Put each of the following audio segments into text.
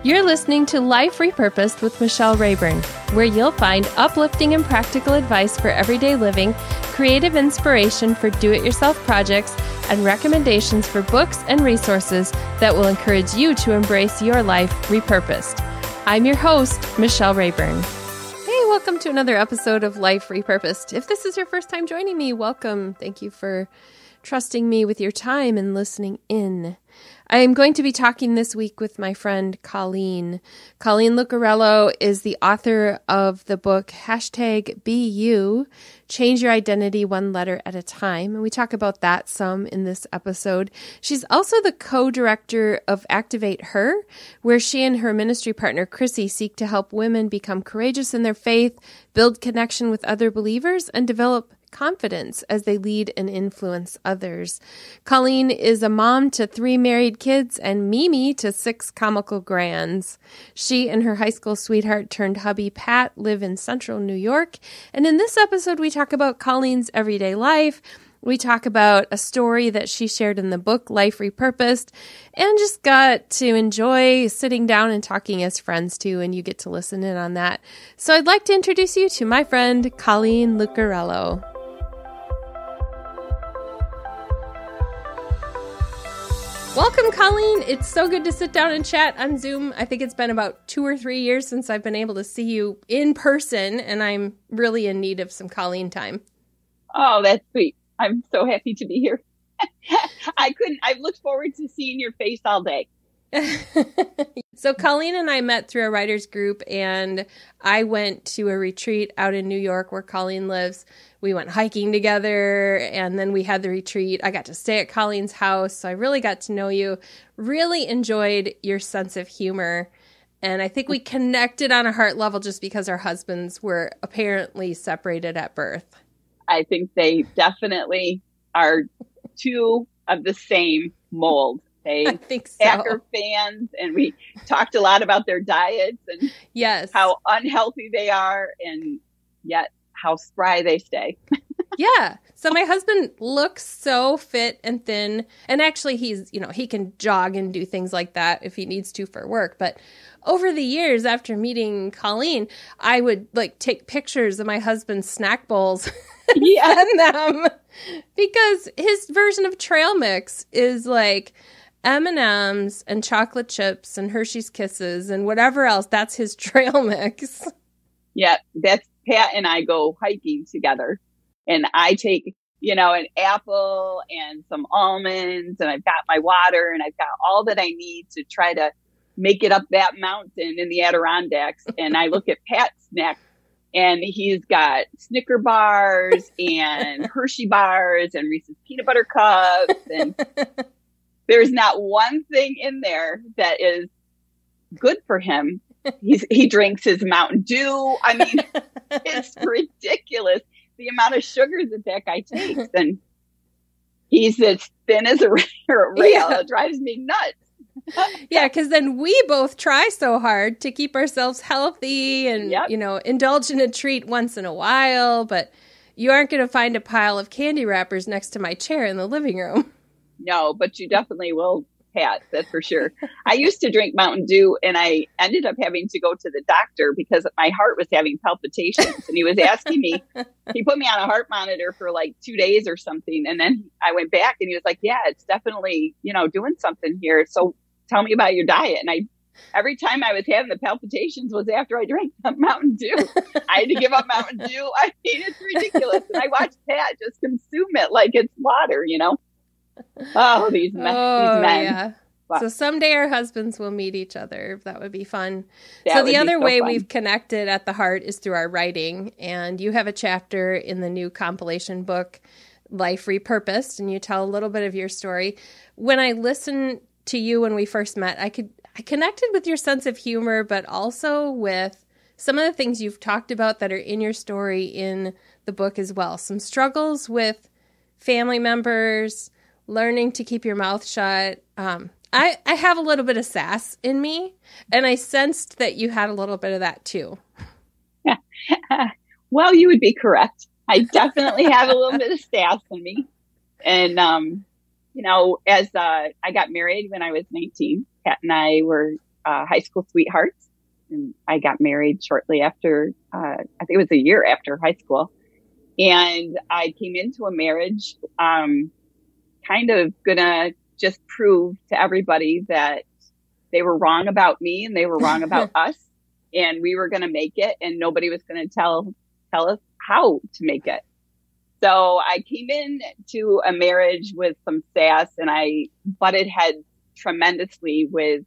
You're listening to Life Repurposed with Michelle Rayburn, where you'll find uplifting and practical advice for everyday living, creative inspiration for do-it-yourself projects, and recommendations for books and resources that will encourage you to embrace your life repurposed. I'm your host, Michelle Rayburn. Hey, welcome to another episode of Life Repurposed. If this is your first time joining me, welcome. Thank you for trusting me with your time and listening in. I am going to be talking this week with my friend Kolleen. Kolleen Lucariello is the author of the book #BeYou, Change Your Identity One Letter at a Time. And we talk about that some in this episode. She's also the co-director of Activate Her, where she and her ministry partner Chrissy seek to help women become courageous in their faith, build connection with other believers, and develop confidence as they lead and influence others. Kolleen is a mom to 3 married kids and Mimi to 6 comical grands. She and her high school sweetheart turned hubby Pat live in central New York. And in this episode, we talk about Kolleen's everyday life. We talk about a story that she shared in the book, Life Repurposed, and just got to enjoy sitting down and talking as friends too, and you get to listen in on that. So I'd like to introduce you to my friend, Kolleen Lucariello. Welcome, Kolleen. It's so good to sit down and chat on Zoom. I think it's been about 2 or 3 years since I've been able to see you in person, and I'm really in need of some Kolleen time. Oh, that's sweet. I'm so happy to be here. I've looked forward to seeing your face all day. So Kolleen and I met through a writers group, and I went to a retreat out in New York where Kolleen lives. We went hiking together, and then we had the retreat. I got to stay at Kolleen's house, so I really got to know you. Really enjoyed your sense of humor, and I think we connected on a heart level just because our husbands were apparently separated at birth. I think they definitely are two of the same mold. I think so. Packer fans, and we talked a lot about their diets and yes, how unhealthy they are, and yet how spry they stay. Yeah. So my husband looks so fit and thin, and actually he can jog and do things like that if he needs to for work. But over the years after meeting Kolleen, I would take pictures of my husband's snack bowls and send them because his version of trail mix is like M&Ms and chocolate chips and Hershey's Kisses and whatever else. That's his trail mix. Yeah, that's Pat and I go hiking together, and I take, an apple and some almonds, and I've got my water, and I've got all that I need to try to make it up that mountain in the Adirondacks. And I look at Pat's neck, and he's got Snicker bars and Hershey bars and Reese's peanut butter cups, and there's not one thing in there that is good for him. He drinks his Mountain Dew. I mean, it's ridiculous the amount of sugar that guy takes. And he's as thin as a rail. Yeah. It drives me nuts. Yeah, because then we both try so hard to keep ourselves healthy and, indulge in a treat once in a while. But you aren't going to find a pile of candy wrappers next to my chair in the living room. No, but you definitely will, Pat, that's for sure. I used to drink Mountain Dew, and I ended up having to go to the doctor because my heart was having palpitations. And he was asking me, he put me on a heart monitor for 2 days or something. And then I went back, and he was like, yeah, it's definitely, doing something here. So tell me about your diet. And every time I was having the palpitations was after I drank Mountain Dew. I had to give up Mountain Dew. I mean, it's ridiculous. And I watched Pat just consume it like it's water, Oh, these men. Yeah. Wow. So someday our husbands will meet each other. That would be fun. So the other way we've connected at the heart is through our writing. And you have a chapter in the new compilation book, Life Repurposed, and you tell a little bit of your story. When I listened to you when we first met, I connected with your sense of humor, but also with some of the things you've talked about that are in your story in the book as well. Some struggles with family members, learning to keep your mouth shut. I have a little bit of sass in me, and I sensed that you had a little bit of that too. Well, you would be correct. I definitely have a little bit of sass in me. And, as I got married when I was 19, Pat and I were high school sweethearts, and I got married shortly after, I think it was a year after high school. And I came into a marriage, kind of gonna just prove to everybody that they were wrong about me and they were wrong about us, and we were gonna make it, and nobody was gonna tell us how to make it. So I came in to a marriage with some sass, and I butted heads tremendously with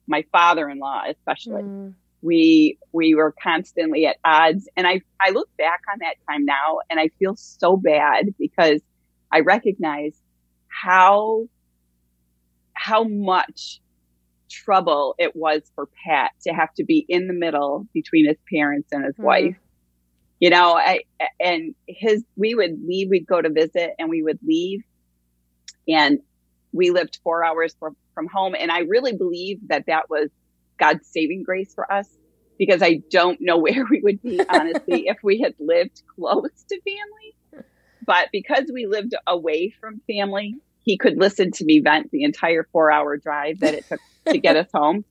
my father-in-law, especially. We were constantly at odds. And I look back on that time now and I feel so bad because I recognize how much trouble it was for Pat to have to be in the middle between his parents and his wife. You know, we would leave, we'd go to visit and we would leave, and we lived 4 hours from home. And I really believe that was God's saving grace for us, because I don't know where we would be, honestly, if we had lived close to family. But because we lived away from family, he could listen to me vent the entire 4-hour drive that it took to get us home.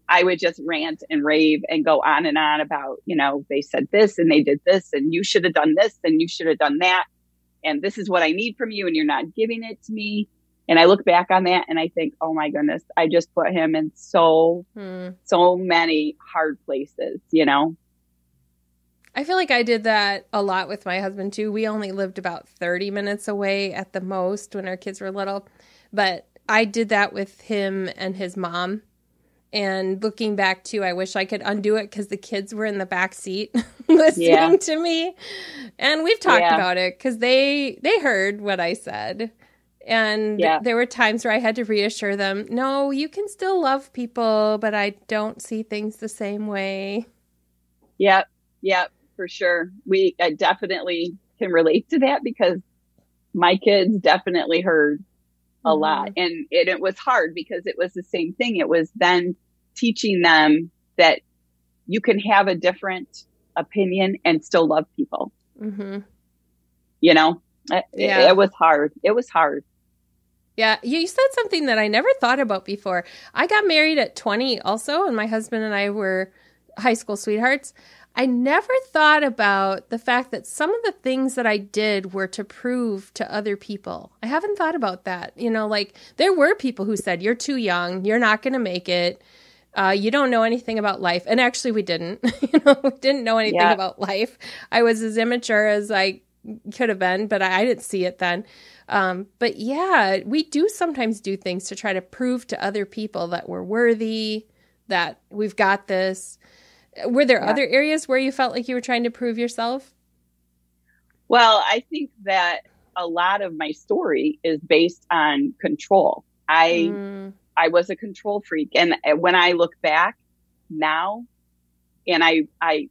I would just rant and rave and go on and on about, you know, they said this and they did this and you should have done this and you should have done that. And this is what I need from you and you're not giving it to me. And I look back on that and I think, oh my goodness, I just put him in so many hard places, you know? I feel like I did that a lot with my husband too. We only lived about 30 minutes away at the most when our kids were little, but I did that with him and his mom. And looking back too, I wish I could undo it because the kids were in the back seat listening to me. And we've talked about it because they heard what I said. And there were times where I had to reassure them, no, you can still love people, but I don't see things the same way. Yep, for sure. We definitely can relate to that because my kids definitely heard a lot. And it was hard because it was the same thing. It was then teaching them that you can have a different opinion and still love people. You know, it was hard. It was hard. Yeah, you said something that I never thought about before. I got married at 20 also, and my husband and I were high school sweethearts. I never thought about the fact that some of the things that I did were to prove to other people. I haven't thought about that. You know, like there were people who said, you're too young, you're not going to make it. You don't know anything about life. And actually we didn't, we didn't know anything about life. I was as immature as I could have been, but I didn't see it then. But yeah, we do sometimes do things to try to prove to other people that we're worthy, that we've got this. Were there other areas where you felt like you were trying to prove yourself? Well, I think that a lot of my story is based on control. I was a control freak. And when I look back now, and I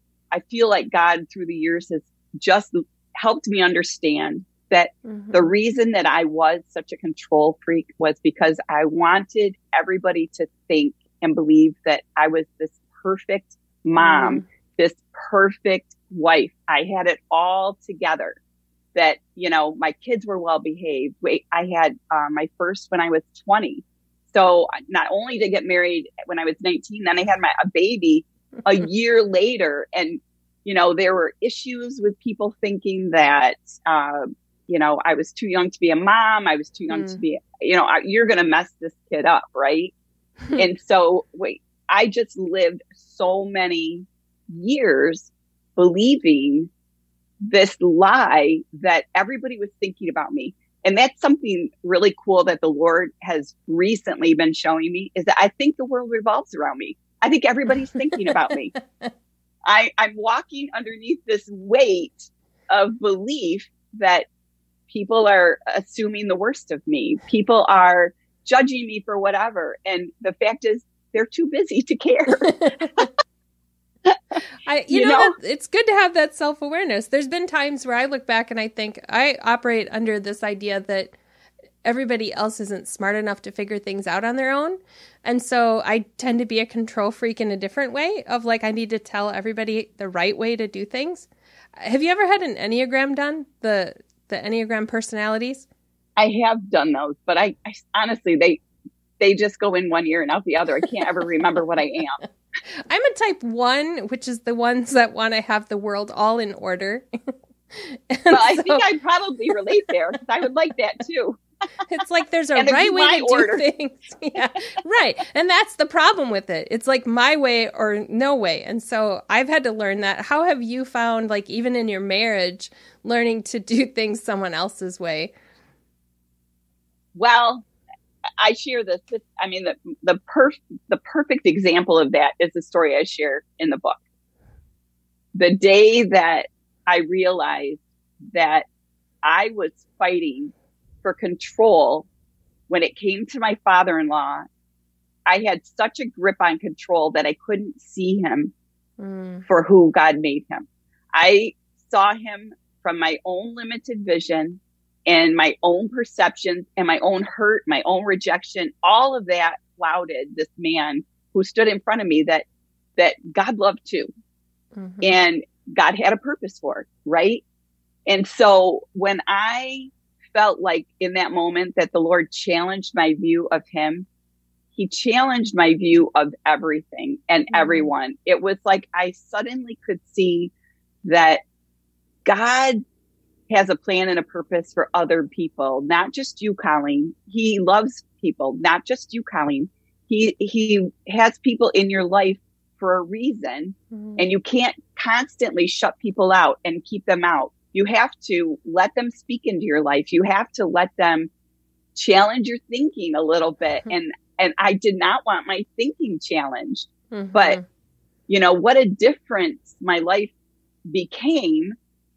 feel like God through the years has just helped me understand that the reason that I was such a control freak was because I wanted everybody to think and believe that I was this perfect mom, this perfect wife. I had it all together, that, you know, my kids were well behaved. I had my first when I was 20. So not only to get married when I was 19, then I had a baby a year later. And, you know, there were issues with people thinking that, you know, I was too young to be a mom. I was too young to be, you know, you're going to mess this kid up. Right. And so I just lived so many years believing this lie that everybody was thinking about me. And that's something really cool that the Lord has recently been showing me, is that I think the world revolves around me. I think everybody's thinking about me. I'm walking underneath this weight of belief that people are assuming the worst of me. People are judging me for whatever. And the fact is, they're too busy to care. You know, it's good to have that self-awareness. There's been times where I look back and I think I operate under this idea that everybody else isn't smart enough to figure things out on their own. And so I tend to be a control freak in a different way of like, I need to tell everybody the right way to do things. Have you ever had an Enneagram done? The Enneagram personalities? I have done those, but I honestly, they just go in one ear and out the other. I can't ever remember what I am. I'm a type 1, which is the ones that want to have the world all in order. Well, I think I probably relate there because I would like that too. It's like there's a right way to do things. Yeah, right. And that's the problem with it. It's like my way or no way. And so I've had to learn that. How have you found, like, even in your marriage, learning to do things someone else's way? Well, I share this. I mean, the perfect example of that is the story I share in the book. The day that I realized that I was fighting for control when it came to my father-in-law, I had such a grip on control that I couldn't see him for who God made him. I saw him from my own limited vision and my own perceptions and my own hurt, my own rejection. All of that clouded this man who stood in front of me that God loved too. Mm-hmm. And God had a purpose for, right? And so when I felt like in that moment that the Lord challenged my view of him, he challenged my view of everything and everyone. It was like I suddenly could see that God has a plan and a purpose for other people, not just you, Kolleen. He loves people, not just you, Kolleen. He has people in your life for a reason, and you can't constantly shut people out and keep them out. You have to let them speak into your life. You have to let them challenge your thinking a little bit. And I did not want my thinking challenged, but you know, what a difference my life became.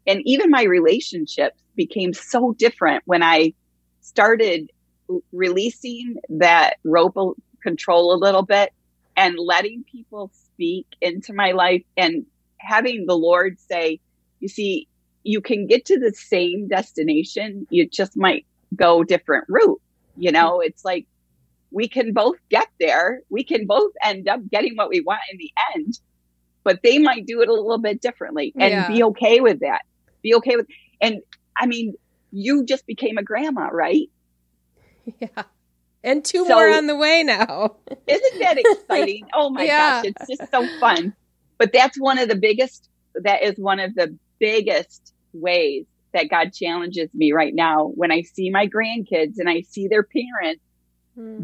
And even my relationships became so different when I started releasing that rope of control a little bit and letting people speak into my life and having the Lord say, you see, you can get to the same destination. You just might go different route. You know, it's like we can both get there. We can both end up getting what we want in the end, but they might do it a little bit differently and be okay with that. Be okay with, and I mean, you just became a grandma, right? Yeah. And two more on the way now. Isn't that exciting? Oh my gosh, it's just so fun. But that's one of the biggest ways that God challenges me right now when I see my grandkids and I see their parents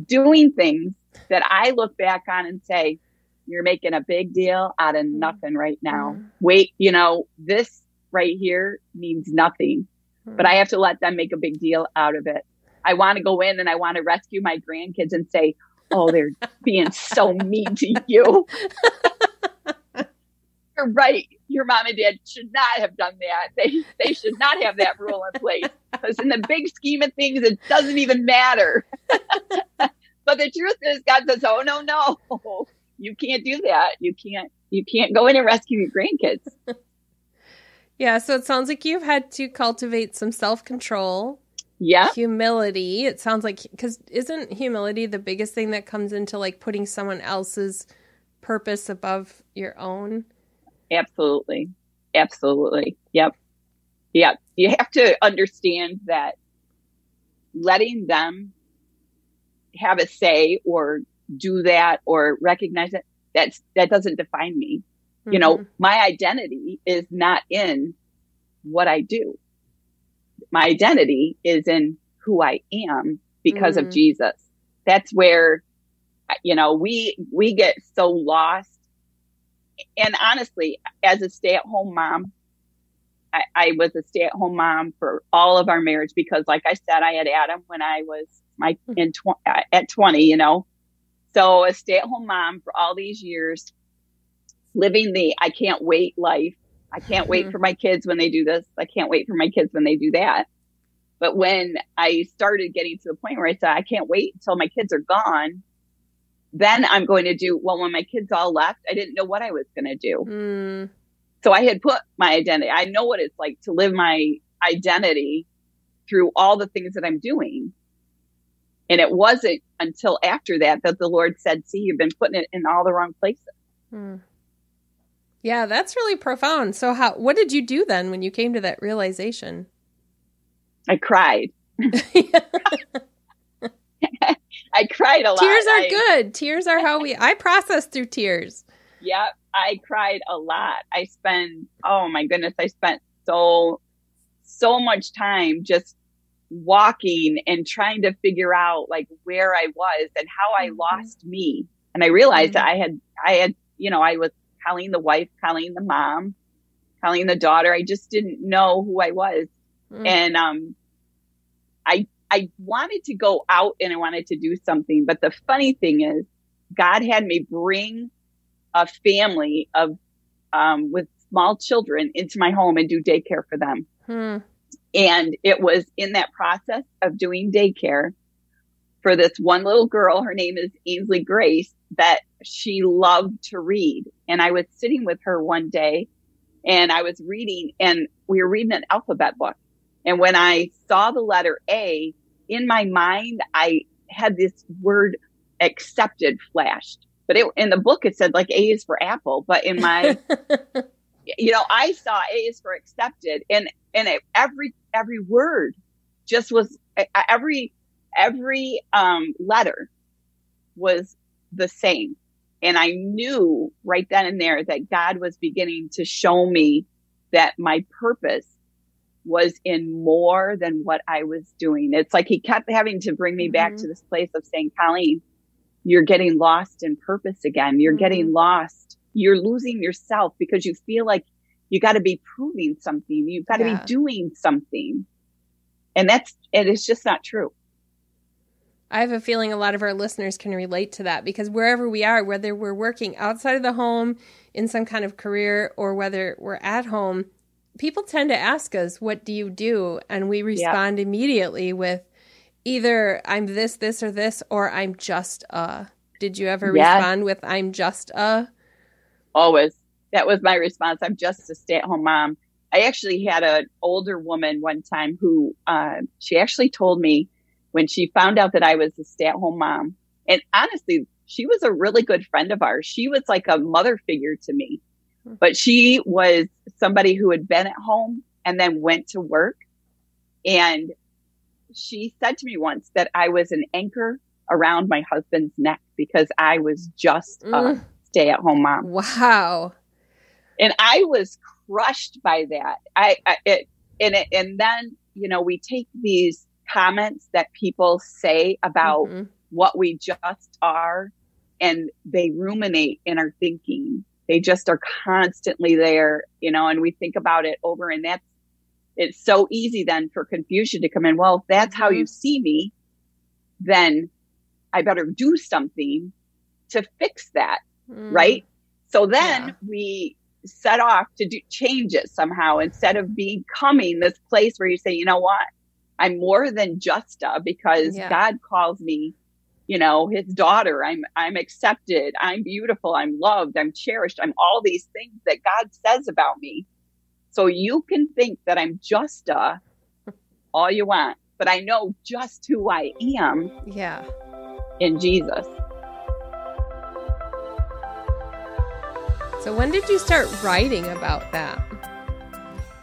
doing things that I look back on and say, you're making a big deal out of nothing right now. Wait, you know, this right here means nothing, but I have to let them make a big deal out of it. I want to go in and I want to rescue my grandkids and say, oh, they're being so mean to you. You're right. Your mom and dad should not have done that. They should not have that rule in place because in the big scheme of things, it doesn't even matter. But the truth is God says, oh, no, you can't do that. You can't go in and rescue your grandkids. Yeah, so it sounds like you've had to cultivate some self-control. Yeah. Humility. It sounds like, because isn't humility the biggest thing that comes into like putting someone else's purpose above your own? Absolutely. Yep. You have to understand that letting them have a say or do that or recognize it, that doesn't define me. You know, my identity is not in what I do. My identity is in who I am because of Jesus. That's where, you know, we get so lost. And honestly, as a stay-at-home mom, I was a stay-at-home mom for all of our marriage because, like I said, I had Adam when I was at 20, you know. So a stay-at-home mom for all these years, living the I can't wait life. I can't wait for my kids when they do this. I can't wait for my kids when they do that. But when I started getting to the point where I said, I can't wait until my kids are gone, then I'm going to do, well, when my kids all left, I didn't know what I was going to do. So I had put my identity. I know what it's like to live my identity through all the things that I'm doing. And it wasn't until after that the Lord said, see, you've been putting it in all the wrong places. Yeah, that's really profound. So what did you do then when you came to that realization? I cried. I cried a lot. Tears are good. Tears are how I process through tears. Yep. I cried a lot. I spent so much time just walking and trying to figure out like where I was and how I lost me. And I realized that I had, I was Kolleen the wife, Kolleen the mom, Kolleen the daughter. I just didn't know who I was. And, I wanted to go out and I wanted to do something. But the funny thing is God had me bring a family of, with small children into my home and do daycare for them. And it was in that process of doing daycare for this one little girl. Her name is Ainsley Grace, that she loved to read. And I was sitting with her one day and I was reading, and we were reading an alphabet book. And when I saw the letter A, in my mind, I had this word accepted flashed. But in the book, it said like A is for apple. But in my, I saw A is for accepted. And every word just was, every letter was the same. And I knew right then and there that God was beginning to show me that my purpose was in more than what I was doing. It's like he kept having to bring me back to this place of saying, Kolleen, you're getting lost in purpose again. You're getting lost. You're losing yourself because you feel like you got to be proving something. You've got to be doing something. And it's just not true. I have a feeling a lot of our listeners can relate to that, because wherever we are, whether we're working outside of the home in some kind of career or whether we're at home, people tend to ask us, what do you do? And we respond immediately with either I'm this, or this, or I'm just Did you ever respond with I'm just Always. That was my response. I'm just a stay-at-home mom. I actually had an older woman one time who she actually told me when she found out that I was a stay-at-home mom. And honestly, she was a really good friend of ours. She was like a mother figure to me. But she was somebody who had been at home and then went to work. And she said to me once that I was an anchor around my husband's neck because I was just a stay-at-home mom. Wow. And I was crushed by that. And then, we take these comments that people say about what we just are, and they ruminate in our thinking. They just are constantly there, and we think about it over, and it's so easy then for confusion to come in. Well, if that's how you see me, then I better do something to fix that. Right. So then we set off to change it somehow, instead of becoming this place where you say, you know what, I'm more than just because God calls me, his daughter. I'm accepted. I'm beautiful. I'm loved. I'm cherished. I'm all these things that God says about me. So you can think that I'm just all you want, but I know just who I am. Yeah. In Jesus. So when did you start writing about that?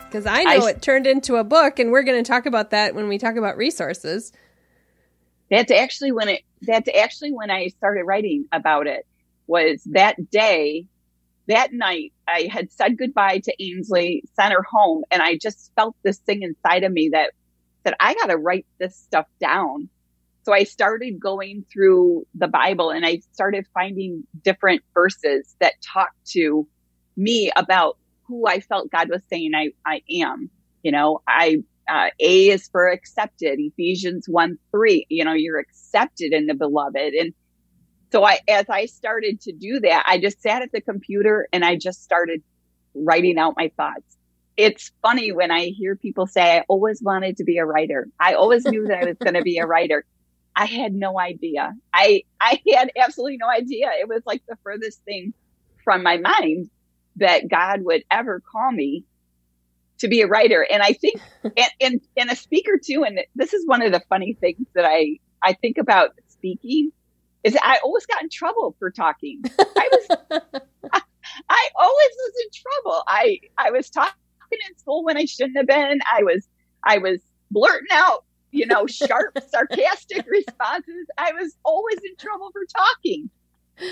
Because I know it turned into a book, and we're going to talk about that when we talk about resources. That's actually when I started writing about it. Was that day, that night, I had said goodbye to Ainsley, sent her home, and I just felt this thing inside of me that said, I got to write this stuff down. So I started going through the Bible, and I started finding different verses that talked to me about who I felt God was saying I am. A is for accepted, Ephesians 1:3, you're accepted in the beloved. And so as I started to do that, I just sat at the computer and I just started writing out my thoughts. It's funny when I hear people say, I always wanted to be a writer. I always knew that I was going to be a writer. I had no idea. I had absolutely no idea. It was like the furthest thing from my mind that God would ever call me to be a writer. And I think, and a speaker too, and this is one of the funny things that I think about speaking, is I always got in trouble for talking. I always was in trouble. I was talking in school when I shouldn't have been. I was blurting out sharp, sarcastic responses. I was always in trouble for talking.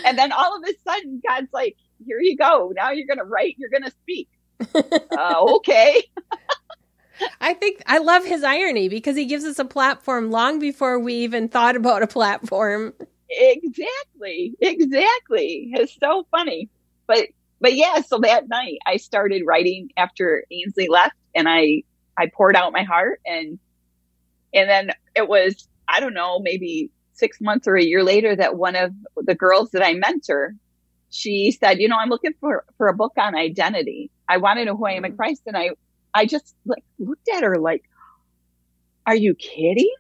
And then all of a sudden, God's like, here you go. Now you're going to write, you're going to speak. Okay. I think I love his irony because he gives us a platform long before we even thought about a platform. Exactly. It's so funny. But yeah, so that night I started writing after Ainsley left, and I poured out my heart, and then it was, I don't know, maybe 6 months or a year later that one of the girls that I mentor, she said, I'm looking for a book on identity. I want to know who I am in Christ. And I just looked at her like, are you kidding?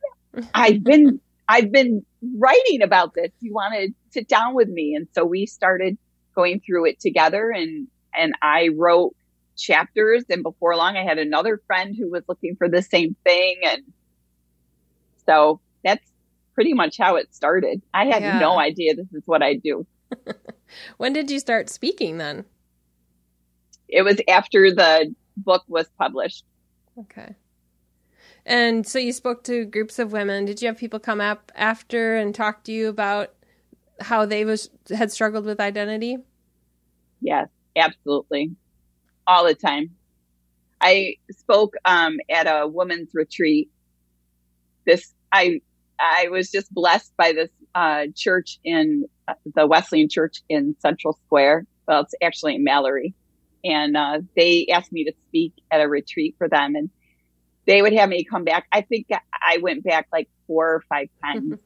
I've been writing about this. You want to sit down with me? And so we started going through it together, and I wrote chapters. And before long, I had another friend who was looking for the same thing. And so that's pretty much how it started. I had no idea this is what I do. When did you start speaking then? It was after the book was published. Okay. And so you spoke to groups of women. Did you have people come up after and talk to you about how they had struggled with identity? Yes, absolutely. All the time. I spoke at a women's retreat. I was just blessed by this church in the Wesleyan Church in Central Square. Well, it's actually in Mallory. And they asked me to speak at a retreat for them. And they would have me come back. I think I went back like 4 or 5 times.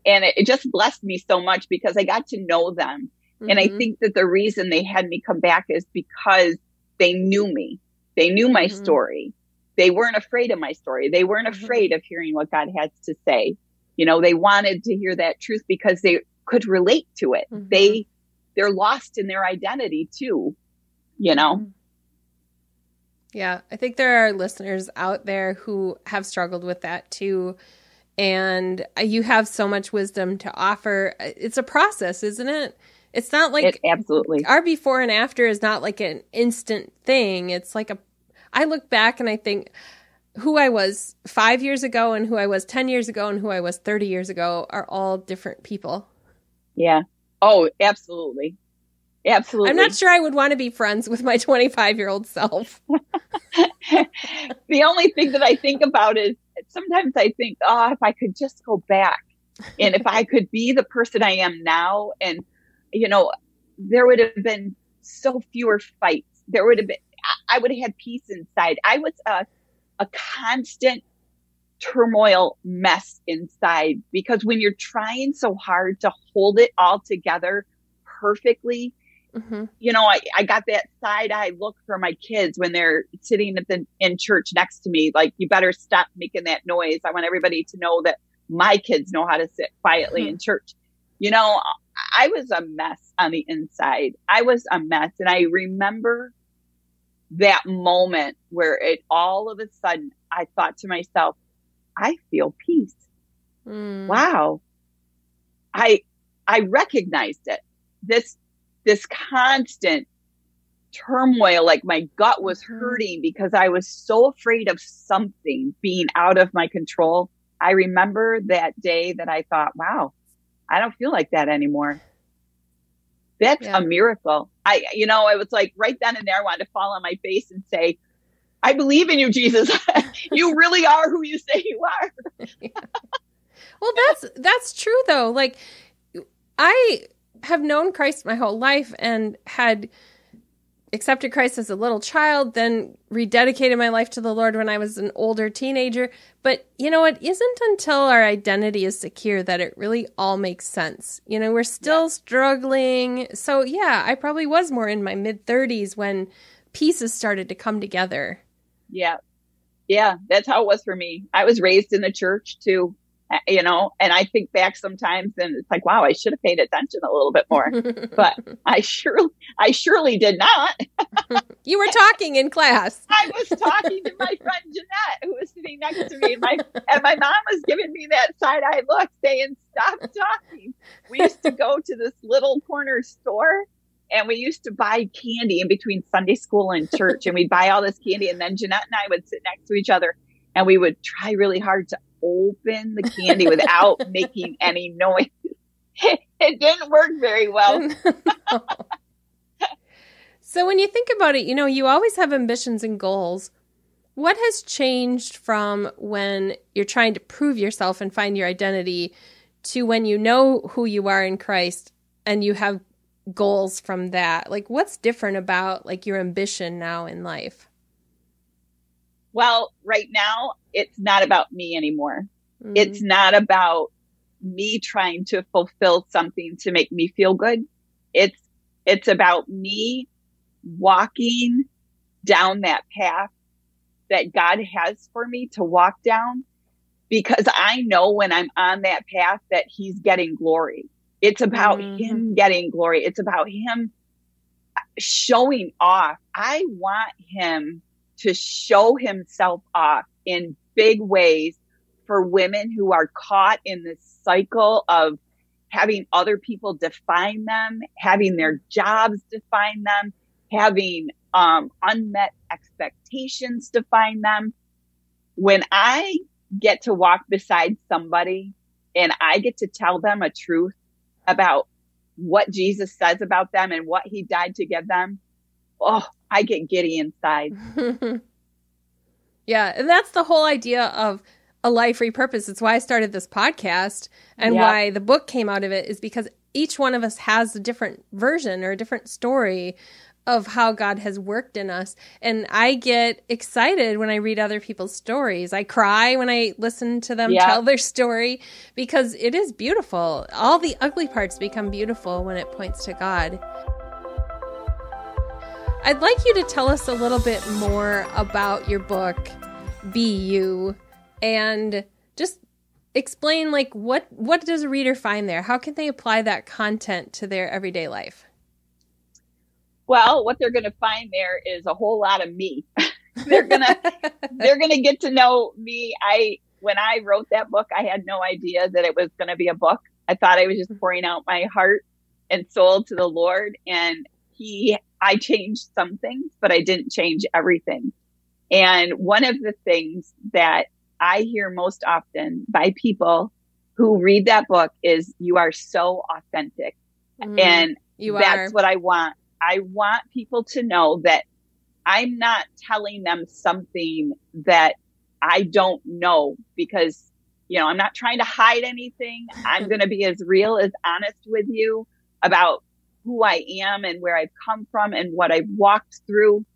And it just blessed me so much because I got to know them. Mm-hmm. And I think that the reason they had me come back is because they knew me. They knew my story. They weren't afraid of my story. They weren't afraid of hearing what God has to say. They wanted to hear that truth because they could relate to it. Mm-hmm. They're lost in their identity too, Yeah, I think there are listeners out there who have struggled with that too. And you have so much wisdom to offer. It's a process, isn't it? It's not like absolutely. Our before and after is not like an instant thing. It's like I look back and I think who I was 5 years ago and who I was 10 years ago and who I was 30 years ago are all different people. Yeah. Oh, absolutely. Absolutely. I'm not sure I would want to be friends with my 25-year-old self. The only thing that I think about is sometimes I think, if I could just go back and if I could be the person I am now, and, there would have been so fewer fights. I would have had peace inside. I was a constant turmoil mess inside because when you're trying so hard to hold it all together perfectly, I got that side-eye look for my kids when they're sitting in church next to me. Like, you better stop making that noise. I want everybody to know that my kids know how to sit quietly in church. I was a mess on the inside. I was a mess. And I remember that moment where all of a sudden I thought to myself, I feel peace. Wow. I recognized it. This constant turmoil, like my gut was hurting because I was so afraid of something being out of my control. I remember that day that I thought, wow, I don't feel like that anymore. That's a miracle. It was like right then and there, I wanted to fall on my face and say, I believe in you, Jesus. You really are who you say you are. Well, that's true though. Like, I have known Christ my whole life and had accepted Christ as a little child, then rededicated my life to the Lord when I was an older teenager. But, it isn't until our identity is secure that it really all makes sense. We're still struggling. So, I probably was more in my mid-30s when pieces started to come together. Yeah. Yeah, that's how it was for me. I was raised in the church too. And I think back sometimes and it's like, wow, I should have paid attention a little bit more, but I surely did not. You were talking in class. I was talking to my friend Jeanette, who was sitting next to me, and my mom was giving me that side-eye look saying, stop talking. We used to go to this little corner store and we used to buy candy in between Sunday school and church, and we'd buy all this candy. And then Jeanette and I would sit next to each other and we would try really hard to open the candy without making any noise. It didn't work very well. So when you think about it, you always have ambitions and goals. What has changed from when you're trying to prove yourself and find your identity to when you know who you are in Christ and you have goals from that? Like, what's different about like your ambition now in life? Well, right now, it's not about me anymore. Mm-hmm. It's not about me trying to fulfill something to make me feel good. It's about me walking down that path that God has for me to walk down, because I know when I'm on that path that he's getting glory. It's about him getting glory. It's about him showing off. I want him to show himself off in big ways for women who are caught in this cycle of having other people define them, having their jobs define them, having unmet expectations define them. When I get to walk beside somebody and I get to tell them a truth about what Jesus says about them and what he died to give them, oh, I get giddy inside. Yeah, and that's the whole idea of a life repurpose. It's why I started this podcast and why the book came out of it, is because each one of us has a different version or a different story of how God has worked in us. And I get excited when I read other people's stories. I cry when I listen to them tell their story, because it is beautiful. All the ugly parts become beautiful when it points to God. I'd like you to tell us a little bit more about your book, Be You, and just explain, like, what does a reader find there? How can they apply that content to their everyday life? Well, what they're going to find there is a whole lot of me. they're going to get to know me. When I wrote that book, I had no idea that it was going to be a book. I thought I was just pouring out my heart and soul to the Lord, and I changed some things, but I didn't change everything. And one of the things that I hear most often by people who read that book is, you are so authentic. And that's what I want. I want people to know that I'm not telling them something that I don't know, because, I'm not trying to hide anything. I'm going to be as real, as honest with you about who I am and where I've come from and what I've walked through.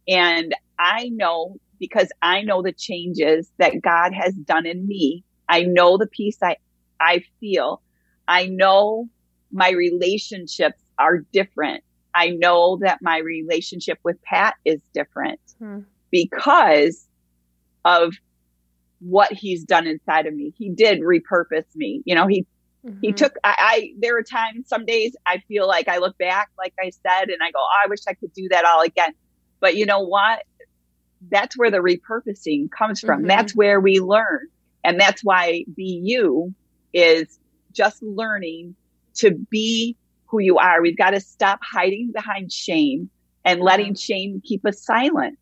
And I know, because I know the changes that God has done in me. I know the peace I feel. I know my relationships are different. I know that my relationship with Pat is different because of what he's done inside of me. He did repurpose me. He took, there are times, some days I feel like I look back, like I said, and I go, oh, I wish I could do that all again. But you know what? That's where the repurposing comes from. That's where we learn. And that's why Be You is just learning to be who you are. We've got to stop hiding behind shame and letting shame keep us silent.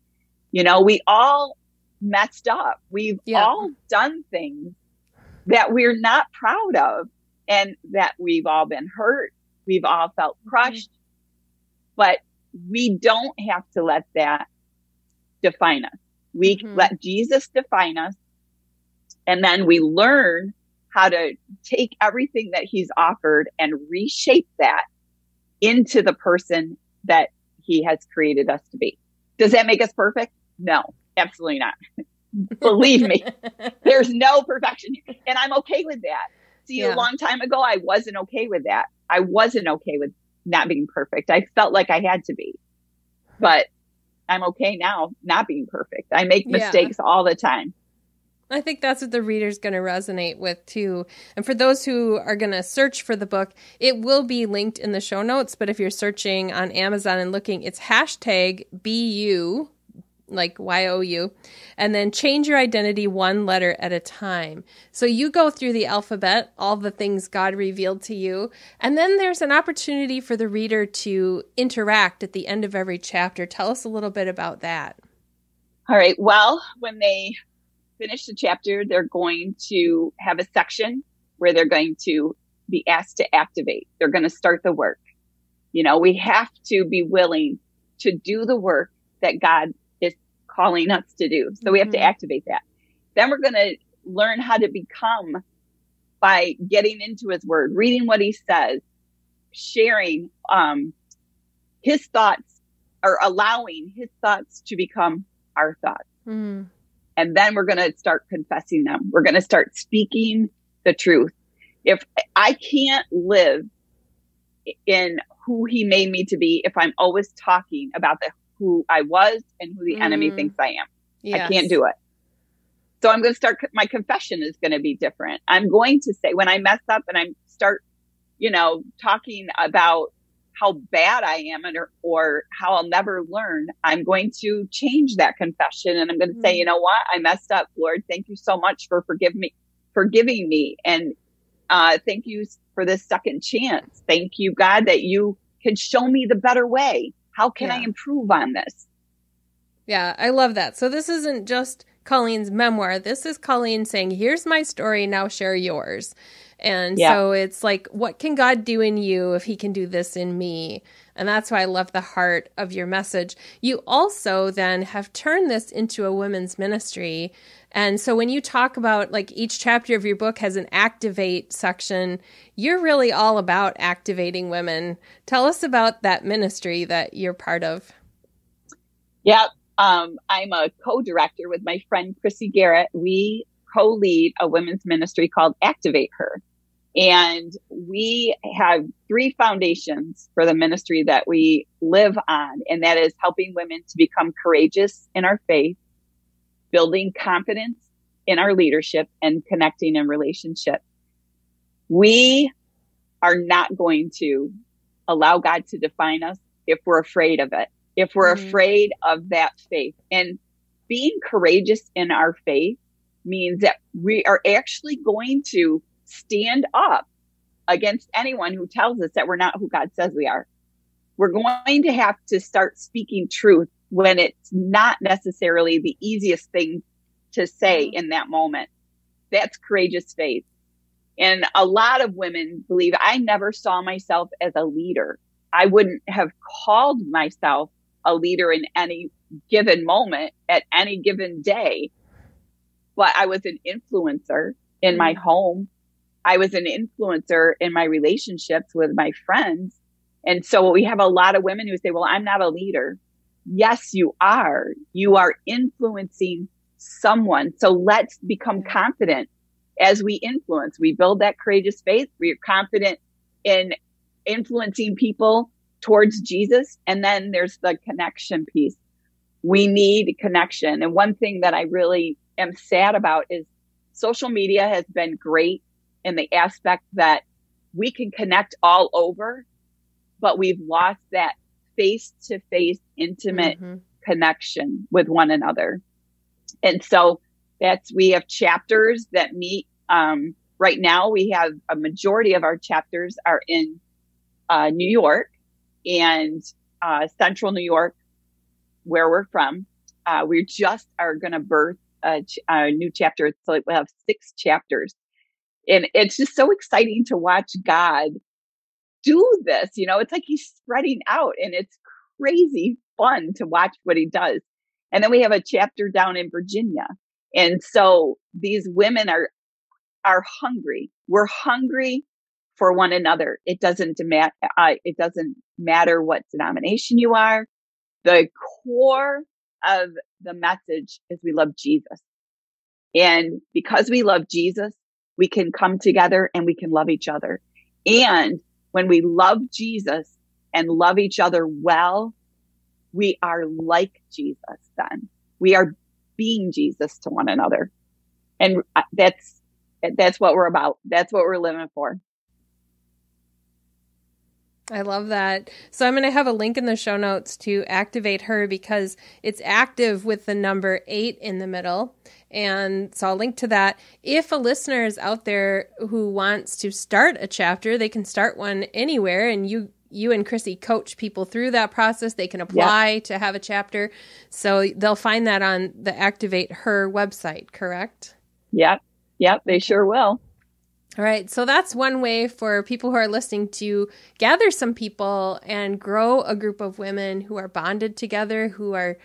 We all messed up. We've all done things that we're not proud of, and that we've all been hurt. We've all felt crushed, but we don't have to let that define us. We let Jesus define us, and then we learn how to take everything that he's offered and reshape that into the person that he has created us to be. Does that make us perfect? No, absolutely not. Believe me, there's no perfection. And I'm okay with that. See, a long time ago, I wasn't okay with that. I wasn't okay with not being perfect. I felt like I had to be. But I'm okay now not being perfect. I make mistakes all the time. I think that's what the reader's going to resonate with, too. And for those who are going to search for the book, it will be linked in the show notes. But if you're searching on Amazon and looking, it's #BU, like YOU, and then change your identity one letter at a time. So you go through the alphabet, all the things God revealed to you, and then there's an opportunity for the reader to interact at the end of every chapter. Tell us a little bit about that. All right. Well, when they finish the chapter, they're going to have a section where they're going to be asked to activate. They're going to start the work. We have to be willing to do the work that God is calling us to do. So we have to activate that. Then we're going to learn how to become by getting into his word, reading what he says, sharing his thoughts, or allowing his thoughts to become our thoughts. And then we're going to start confessing them. We're going to start speaking the truth. If I can't live in who he made me to be, if I'm always talking about who I was and who the enemy thinks I am, yes. I can't do it. So I'm going to start, my confession is going to be different. I'm going to say, when I mess up and I start, talking about how bad I am or how I'll never learn, I'm going to change that confession. And I'm going to say, you know what? I messed up, Lord. Thank you so much for forgiving me. And thank you for this second chance. Thank you, God, that you can show me the better way. How can I improve on this? Yeah, I love that. So this isn't just Kolleen's memoir. This is Kolleen saying, here's my story, now share yours. And so it's like, what can God do in you if he can do this in me? And that's why I love the heart of your message. You also then have turned this into a women's ministry. And so when you talk about, like, each chapter of your book has an activate section, you're really all about activating women. Tell us about that ministry that you're part of. Yep. I'm a co-director with my friend Chrissy Garrett. We co-lead a women's ministry called Activate Her. And we have 3 foundations for the ministry that we live on. And that is helping women to become courageous in our faith, building confidence in our leadership, and connecting in relationship. We are not going to allow God to define us if we're afraid of it, if we're afraid of that faith. And being courageous in our faith means that we are actually going to stand up against anyone who tells us that we're not who God says we are. We're going to have to start speaking truth when it's not necessarily the easiest thing to say in that moment. That's courageous faith. And a lot of women believe, I never saw myself as a leader. I wouldn't have called myself a leader in any given moment at any given day. But I was an influencer in my home. I was an influencer in my relationships with my friends. And so we have a lot of women who say, well, I'm not a leader. Yes, you are. You are influencing someone. So let's become confident as we influence. We build that courageous faith. We are confident in influencing people towards Jesus. And then there's the connection piece. We need connection. And one thing that I really am sad about is social media has been great in the aspect that we can connect all over, but we've lost that face-to-face intimate connection with one another. And so we have chapters that meet. Right now we have a majority of our chapters are in New York and central New York, where we're from. We just are going to birth a new chapter. So we'll have 6 chapters. And it's just so exciting to watch God do this. It's like he's spreading out, and it's crazy fun to watch what he does. And then we have a chapter down in Virginia. And so these women are hungry. We're hungry for one another. It doesn't matter what denomination you are. The core of the message is we love Jesus. And because we love Jesus, we can come together and we can love each other. And when we love Jesus and love each other well, we are like Jesus then. We are being Jesus to one another. And that's what we're about. That's what we're living for. I love that. So I'm going to have a link in the show notes to Activate Her, because it's active with the number 8 in the middle. And so I'll link to that. If a listener is out there who wants to start a chapter, they can start one anywhere. And you you and Chrissy coach people through that process. They can apply to have a chapter. So they'll find that on the Activate Her website, correct? Yep, they sure will. All right. So that's one way for people who are listening to gather some people and grow a group of women who are bonded together, who are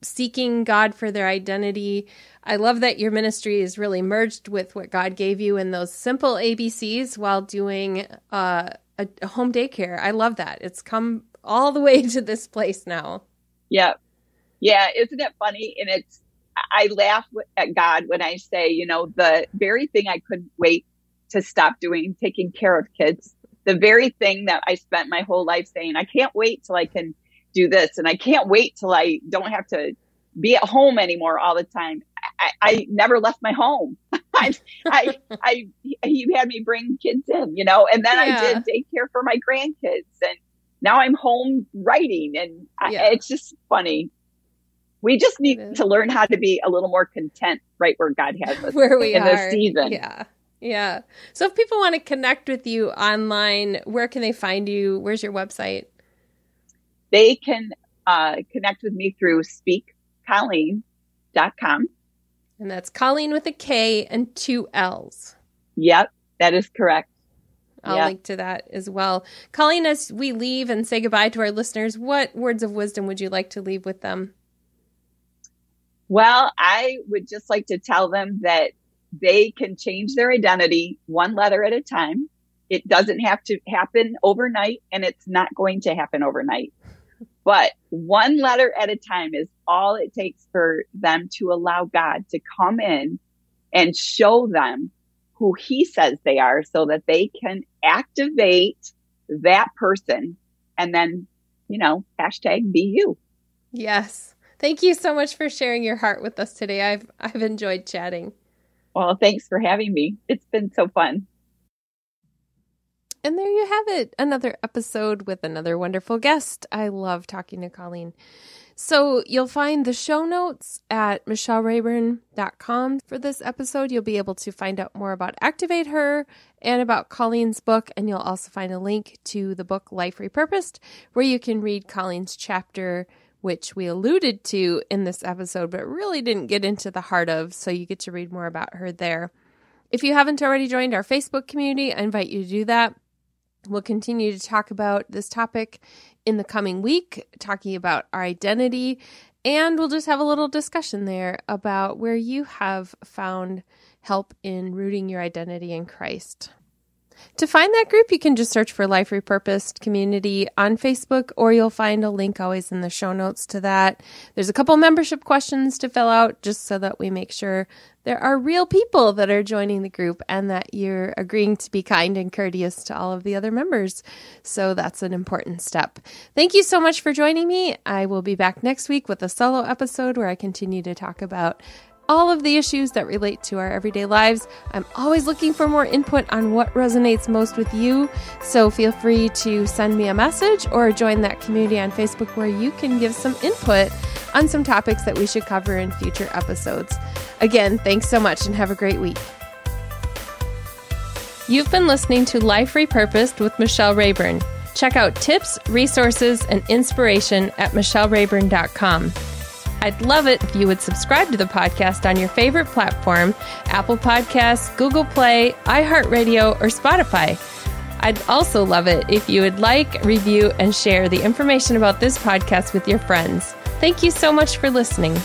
seeking God for their identity. I love that your ministry is really merged with what God gave you in those simple ABCs while doing a home daycare. I love that. It's come all the way to this place now. Yeah. Isn't it funny? And I laugh at God when I say, the very thing I couldn't wait to stop doing, taking care of kids, the very thing that I spent my whole life saying, I can't wait till I can do this. And I can't wait till I don't have to be at home anymore all the time. I never left my home. He had me bring kids in, and then I did daycare for my grandkids, and now I'm home writing, and it's just funny. We just need to learn how to be a little more content right where God has us where we in are. This season. Yeah. So if people want to connect with you online, where can they find you? Where's your website? They can connect with me through speakkolleen.com. And that's Kolleen with a K and 2 L's. Yep, that is correct. I'll link to that as well. Kolleen, as we leave and say goodbye to our listeners, what words of wisdom would you like to leave with them? Well, I would just like to tell them that they can change their identity one letter at a time. It doesn't have to happen overnight, and it's not going to happen overnight. But one letter at a time is all it takes for them to allow God to come in and show them who He says they are, so that they can activate that person and then, hashtag be you. Yes. Thank you so much for sharing your heart with us today. I've enjoyed chatting. Well, thanks for having me. It's been so fun. And there you have it. Another episode with another wonderful guest. I love talking to Kolleen. So you'll find the show notes at michellerayburn.com for this episode. You'll be able to find out more about Activate Her and about Kolleen's book. And you'll also find a link to the book Life Repurposed, where you can read Kolleen's chapter, which we alluded to in this episode, but really didn't get into the heart of. So you get to read more about her there. If you haven't already joined our Facebook community, I invite you to do that. We'll continue to talk about this topic in the coming week, talking about our identity, and we'll just have a little discussion there about where you have found help in rooting your identity in Christ. To find that group, you can just search for Life Repurposed Community on Facebook, or you'll find a link always in the show notes to that. There's a couple membership questions to fill out just so that we make sure there are real people that are joining the group and that you're agreeing to be kind and courteous to all of the other members. So that's an important step. Thank you so much for joining me. I will be back next week with a solo episode where I continue to talk about all of the issues that relate to our everyday lives. I'm always looking for more input on what resonates most with you, so feel free to send me a message or join that community on Facebook where you can give some input on some topics that we should cover in future episodes. Again, thanks so much and have a great week. You've been listening to Life Repurposed with Michelle Rayburn. Check out tips, resources, and inspiration at michellerayburn.com. I'd love it if you would subscribe to the podcast on your favorite platform, Apple Podcasts, Google Play, iHeartRadio, or Spotify. I'd also love it if you would like, review, and share the information about this podcast with your friends. Thank you so much for listening.